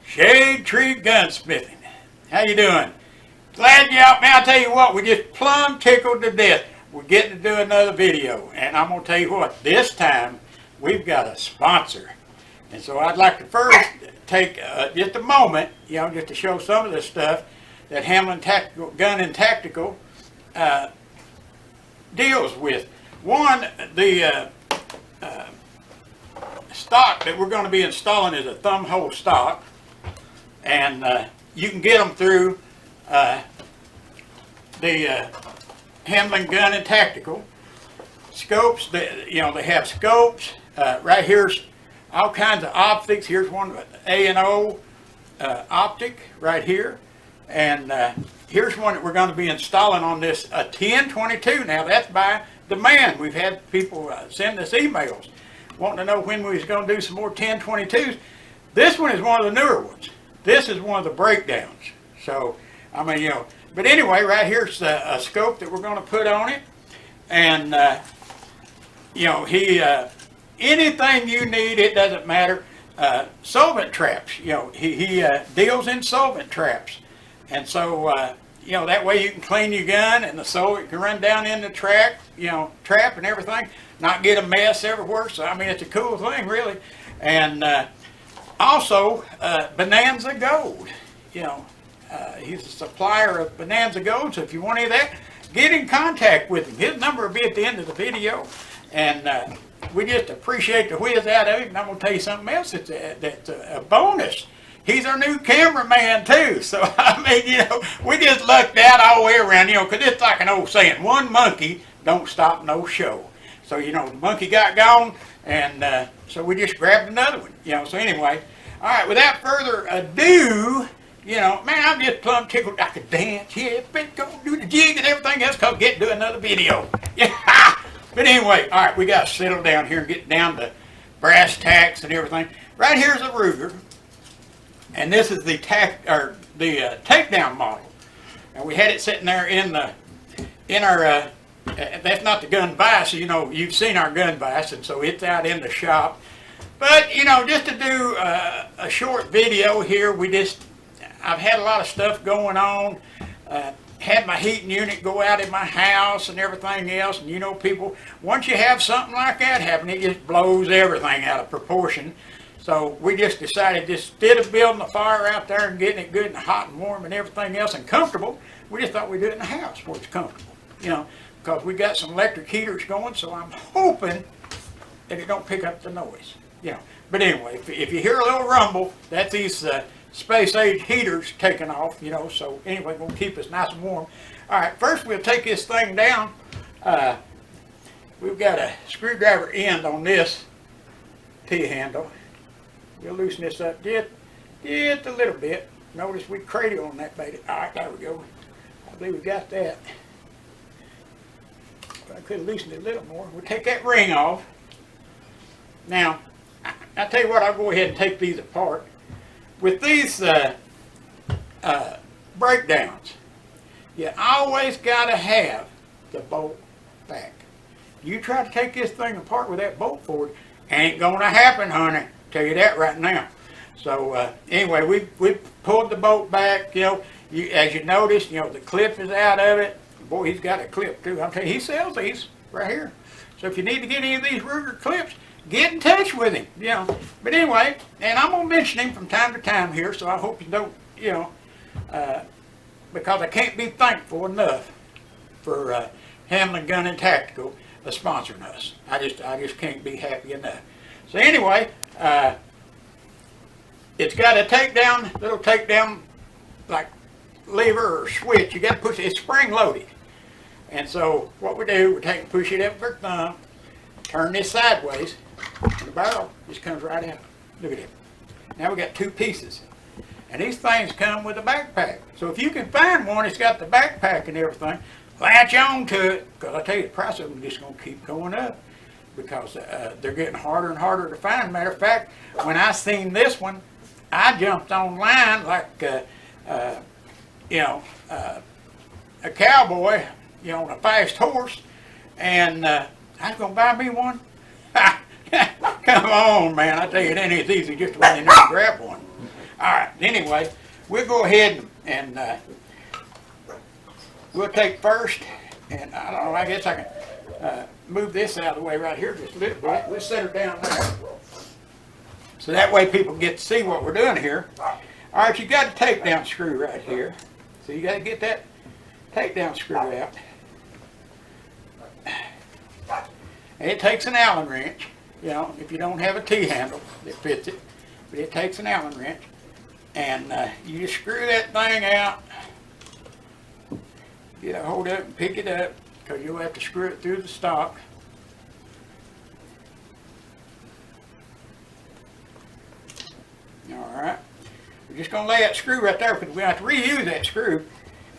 Shade Tree Gunsmithing. How you doing? Glad you're out, man. I'll tell you what, we just plumb tickled to death. We're getting to do another video, and I'm going to tell you what, this time we've got a sponsor. And so I'd like to first take just a moment, just to show some of the stuff that Hamlin Tactical Gun and Tactical deals with. One, the stock that we're going to be installing is a thumb hole stock, and you can get them through the Hamlin Gun and Tactical. Scopes, they have scopes. Right here's all kinds of optics. Here's one with A&O optic right here, and here's one that we're going to be installing on this 1022. Now that's by demand. We've had people send us emails wanting to know when we was going to do some more 1022s. This one is one of the newer ones. This is one of the breakdowns. So, I mean, but anyway, right here's a scope that we're going to put on it. And, anything you need, it doesn't matter. Solvent traps, he deals in solvent traps. And so, that way you can clean your gun and the solvent can run down in the trap and everything, not get a mess everywhere. So, I mean, it's a cool thing, really. And also, Bonanza Gold, he's a supplier of Bonanza Gold. So if you want any of that, get in contact with him. His number will be at the end of the video. And we just appreciate the whiz out of him. And I'm going to tell you something else that's a bonus. He's our new cameraman too. So, I mean, we just lucked out all the way around, because it's like an old saying, one monkey don't stop no show. So, the monkey got gone, and so we just grabbed another one, So anyway, all right, without further ado, man, I'm just plumb tickled. I could dance, go do the jig and everything else, because get to do another video. Yeah. But anyway, all right, we got to settle down here and get down to brass tacks and everything. Right here's a Ruger, and this is the takedown model. And we had it sitting there in our that's not the gun vise. You've seen our gun vise, and so it's out in the shop. But just to do a short video here, I've had a lot of stuff going on. Had my heating unit go out in my house and everything else, and people, once you have something like that happen, it just blows everything out of proportion. So we just decided, instead of building a fire out there and getting it good and hot and warm and everything else and comfortable, we just thought we'd do it in the house where it's comfortable, because we got some electric heaters going, so I'm hoping that it don't pick up the noise, But anyway, if you hear a little rumble, that's these space age heaters taking off, so anyway, going to keep us nice and warm. All right, first we'll take this thing down. We've got a screwdriver end on this T-handle. We'll loosen this up just a little bit. Notice we cradle on that baby. All right, there we go. I believe we got that. I could have loosened it a little more. We'll take that ring off. Now, I'll tell you what, I'll go ahead and take these apart. With these breakdowns, you always got to have the bolt back. You try to take this thing apart with that bolt forward, ain't going to happen, honey. Tell you that right now. So anyway, we pulled the bolt back. As you notice, the clip is out of it. Boy, he's got a clip too. I'm telling you, he sells these right here. So if you need to get any of these Ruger clips, get in touch with him, But anyway, and I'm going to mention him from time to time here, so I hope you don't, because I can't be thankful enough for Hamlin Gun and Tactical sponsoring us. I just can't be happy enough. So anyway, it's got a little takedown, like lever or switch. You got to push it. It's spring loaded. And so what we do, we take and push it up with our thumb, turn this sideways, and the barrel just comes right out. Look at it. Now we got two pieces. And these things come with a backpack. So if you can find one that's got the backpack and everything, latch on to it, because I tell you, the price of them is just going to keep going up, because they're getting harder and harder to find. Matter of fact, when I seen this one, I jumped online like, a cowboy, on a fast horse, and I was going to buy me one. Come on, man. I tell you, it ain't as easy just to run in there and grab one. All right, anyway, we'll go ahead and we'll take first, and I don't know, I guess I can move this out of the way right here just a little bit. We'll set her down there. So that way people get to see what we're doing here. All right, you got a takedown screw right here. So you got to get that takedown screw out. And it takes an Allen wrench, you know, if you don't have a T-handle that fits it. But it takes an Allen wrench. And you just screw that thing out. Get a hold of it and pick it up, because you'll have to screw it through the stock. Alright. We're just going to lay that screw right there, because we have to reuse that screw.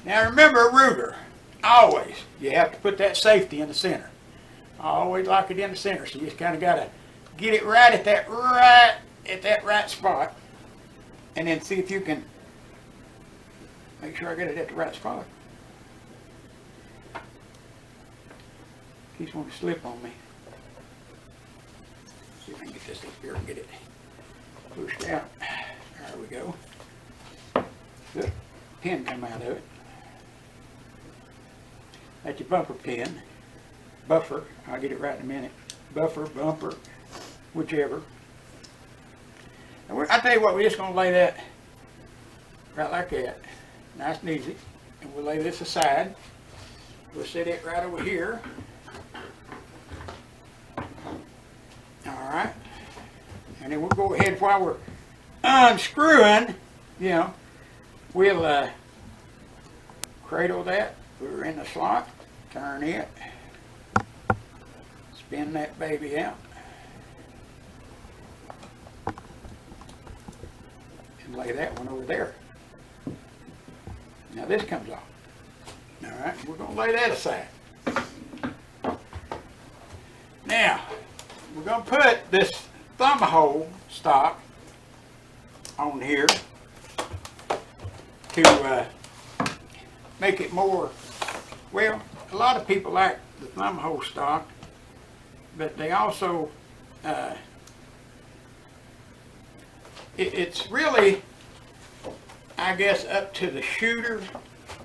Now remember a ruler. Always, you have to put that safety in the center. I always lock it in the center, so you just kind of got to get it right at that right spot, and then see if you can make sure I get it at the right spot. Keeps wanting to slip on me. See if I can get this up here and get it pushed out. There we go. Good. Pin come out of it. That's your bumper pin. Buffer. I'll get it right in a minute. Buffer, bumper, whichever. And I tell you what, we're just going to lay that right like that. Nice and easy. And we'll lay this aside. We'll set it right over here. Alright. And then we'll go ahead while we're unscrewing, you know, we'll cradle that, put her in the slot, turn it, spin that baby out, and lay that one over there. Now this comes off. Alright, we're going to lay that aside. Now, we're going to put this thumb hole stock on here to make it more, well, a lot of people like the thumb hole stock, but they also, it's really, I guess, up to the shooter.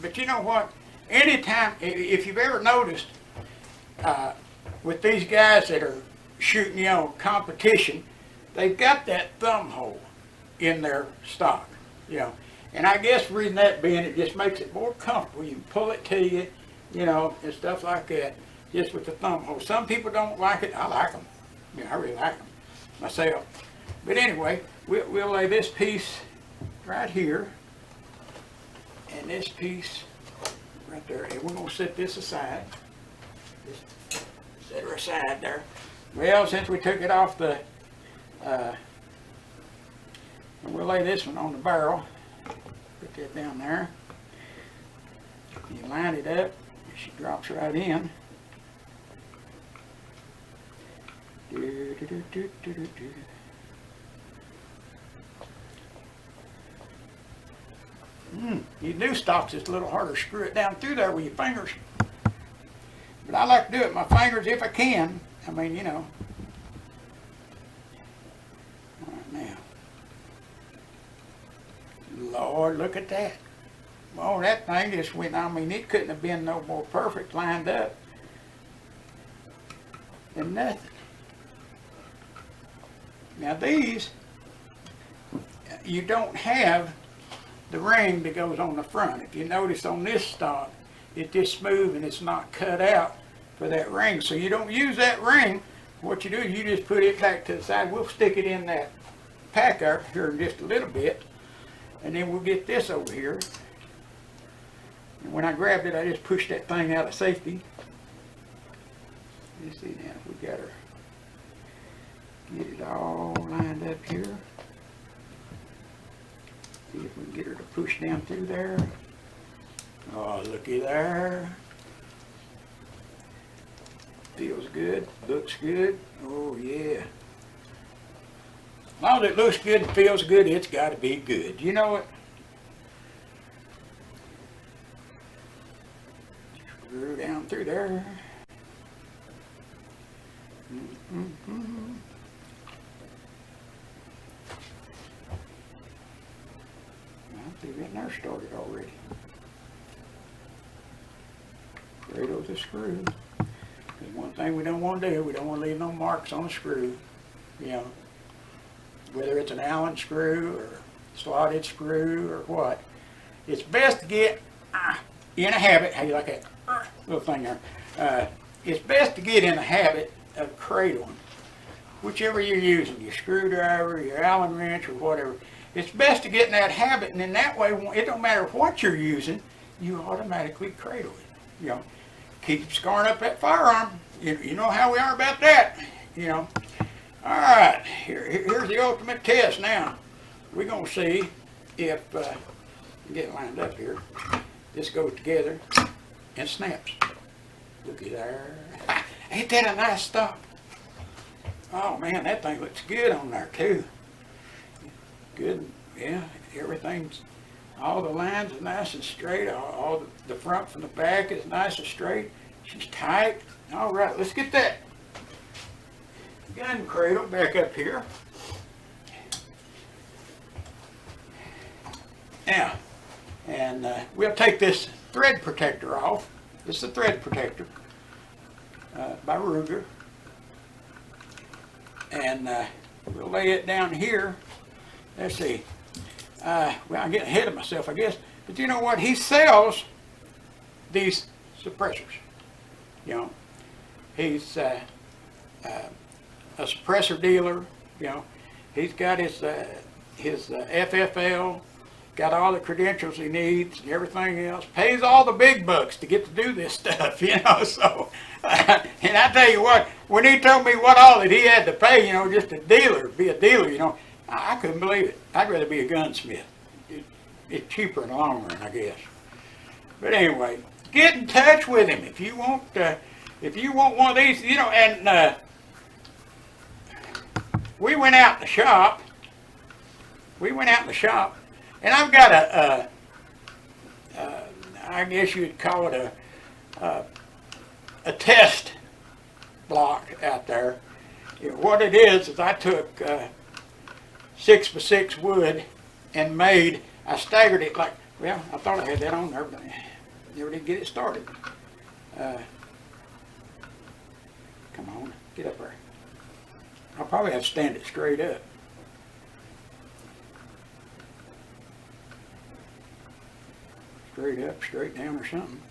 But you know what? Anytime, if you've ever noticed, with these guys that are shooting, you know, competition, they've got that thumb hole in their stock, you know. And I guess the reason that being, it just makes it more comfortable. You can pull it to you, you know, and stuff like that, just with the thumb hole. Some people don't like it. I like them. You know, I really like them myself. But anyway, we'll lay this piece right here, and this piece right there. And we're going to set this aside. Just set her aside there. Well, since we took it off the, we'll lay this one on the barrel. Put that down there. You line it up. She drops right in. These new stocks, it's a little harder to screw it down through there with your fingers. But I like to do it with my fingers if I can. I mean, you know. All right, now. Lord, look at that. Oh, that thing just went, I mean, it couldn't have been no more perfect lined up than nothing. Now these, you don't have the ring that goes on the front. If you notice on this stock, it's just smooth and it's not cut out for that ring. So you don't use that ring. What you do is you just put it back to the side. We'll stick it in that packer here in just a little bit. And then we'll get this over here. And when I grabbed it, I just pushed that thing out of safety. You see now, we got her, get it all lined up here. See if we can get her to push down through there. Oh, looky there. Feels good, looks good. Oh yeah. As long as it looks good and feels good, it's got to be good. You know what? Screw down through there. started already. Cradle's a screw. There's one thing we don't want to do, we don't want to leave no marks on a screw. You know, whether it's an Allen screw or slotted screw or what. It's best to get in a habit, how you like that little thing there? It's best to get in a habit of cradling. Whichever you're using, your screwdriver, your Allen wrench, or whatever. It's best to get in that habit, and in that way, it don't matter what you're using, you automatically cradle it. You know, keep scarring up that firearm. You know how we are about that. You know. All right, here's the ultimate test now. We're going to see if, get it lined up here, this goes together and snaps. Looky there. Ain't that a nice stop? Oh man, that thing looks good on there too. Good, yeah, everything's, all the lines are nice and straight, all the front from the back is nice and straight. She's tight. All right, let's get that gun cradle back up here. Now, and we'll take this thread protector off. This is a thread protector by Ruger. And we'll lay it down here. Let's see. Well, I'm getting ahead of myself, I guess. But you know what? He sells these suppressors. You know, he's a suppressor dealer. You know, he's got his FFL, got all the credentials he needs and everything else. Pays all the big bucks to get to do this stuff. You know, so and I tell you what, when he told me what all that he had to pay, you know, just be a dealer, you know, I couldn't believe it. I'd rather be a gunsmith. It's cheaper in the long run, I guess. But anyway, get in touch with him if you want one of these, you know. And we went out in the shop. And I've got I guess you'd call it a test block out there. You know, what it is I took 6x6 wood and I staggered it like, well, I thought I had that on there, but I never did get it started. Come on, get up there. I'll probably have to stand it straight up. Straight up, straight down, or something.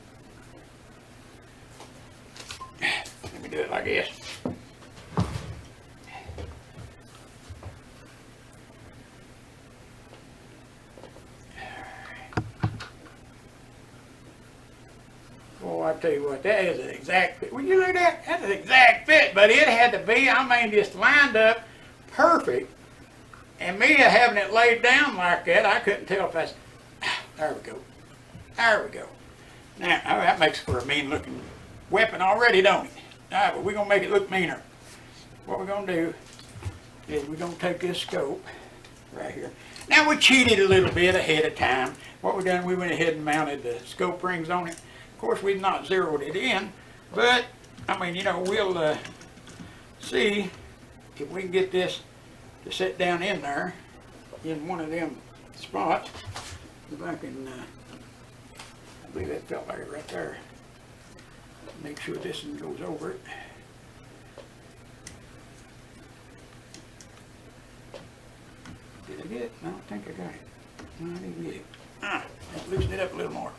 Let me do it like this. Boy, I tell you what, that is an exact fit. Well, you look at that, that's an exact fit, but it had to be, I mean, just lined up perfect. And me having it laid down like that, I couldn't tell if that's, there we go. There we go. Now, that makes for a mean looking weapon already, don't it? All right, but we're going to make it look meaner. What we're going to do is we're going to take this scope right here. Now, we cheated a little bit ahead of time. What we done, we went ahead and mounted the scope rings on it. Of course, we've not zeroed it in, but, I mean, you know, we'll see if we can get this to sit down in there in one of them spots. If I can, I believe that felt like it right there. Make sure this one goes over it. Did I get it? I don't think I got it. No, I didn't get it. Let's loosen it up a little more.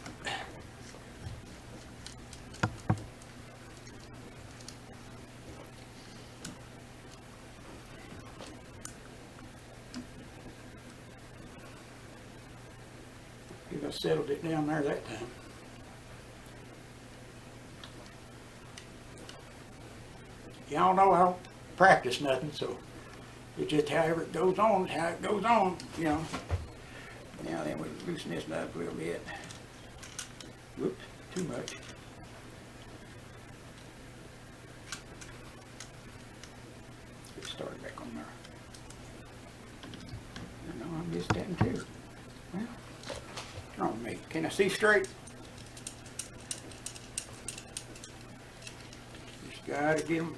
I settled it down there that time. Y'all know I don't practice nothing, so it's just however it goes on, how it goes on, you know. Now then we loosen this up a little bit. Whoops, too much. Get started back on there. I know I'm just getting too. Well, what's wrong with me? Can I see straight? Just gotta get them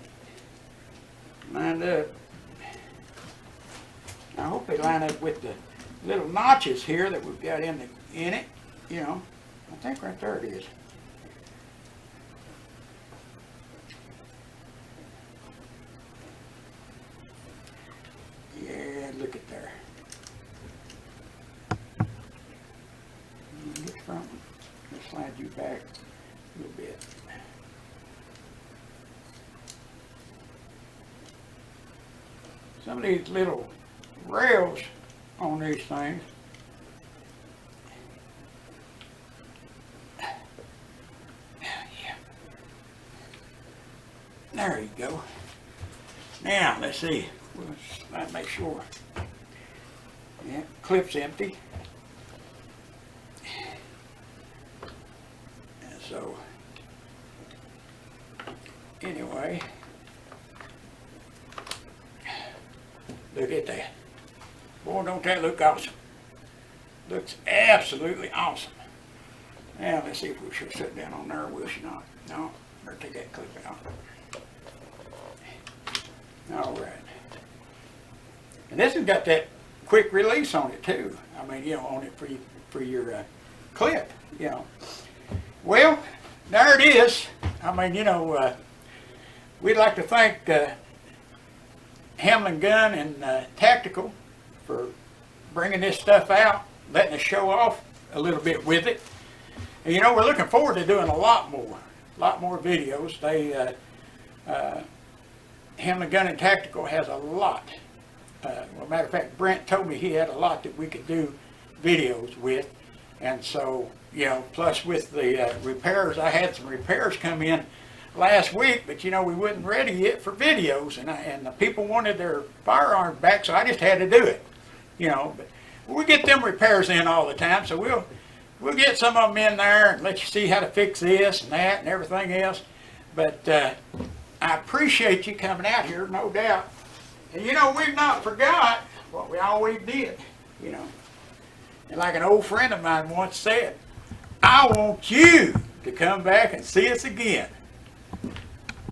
lined up. I hope they line up with the little notches here that we've got in the in it, you know. I think right there it is. Yeah, look at there. Get the front one. Let's slide you back a little bit. Some of these little rails on these things, yeah. There you go. Now let's see. Let's make sure. Yeah, clip's empty. And so anyway. Look at that. Boy, don't that look awesome. Looks absolutely awesome. Now, let's see if we should sit down on there, will she not? No, better take that clip out. All right. And this has got that quick release on it too. I mean, you know, on it for your clip, you know. Well, there it is. I mean, you know, we'd like to thank Hamlin Gun and Tactical for bringing this stuff out, letting us show off a little bit with it. And you know, we're looking forward to doing a lot more videos. They Hamlin Gun and Tactical has a lot. Well, matter of fact, Brent told me he had a lot that we could do videos with, and so you know, plus with the repairs, I had some repairs come in last week, but you know, we wasn't ready yet for videos, and the people wanted their firearms back, so I just had to do it, you know. But we get them repairs in all the time, so we'll get some of them in there and let you see how to fix this and that and everything else. But I appreciate you coming out here, no doubt. And you know, we've not forgot what we always did, you know. And like an old friend of mine once said, I want you to come back and see us again.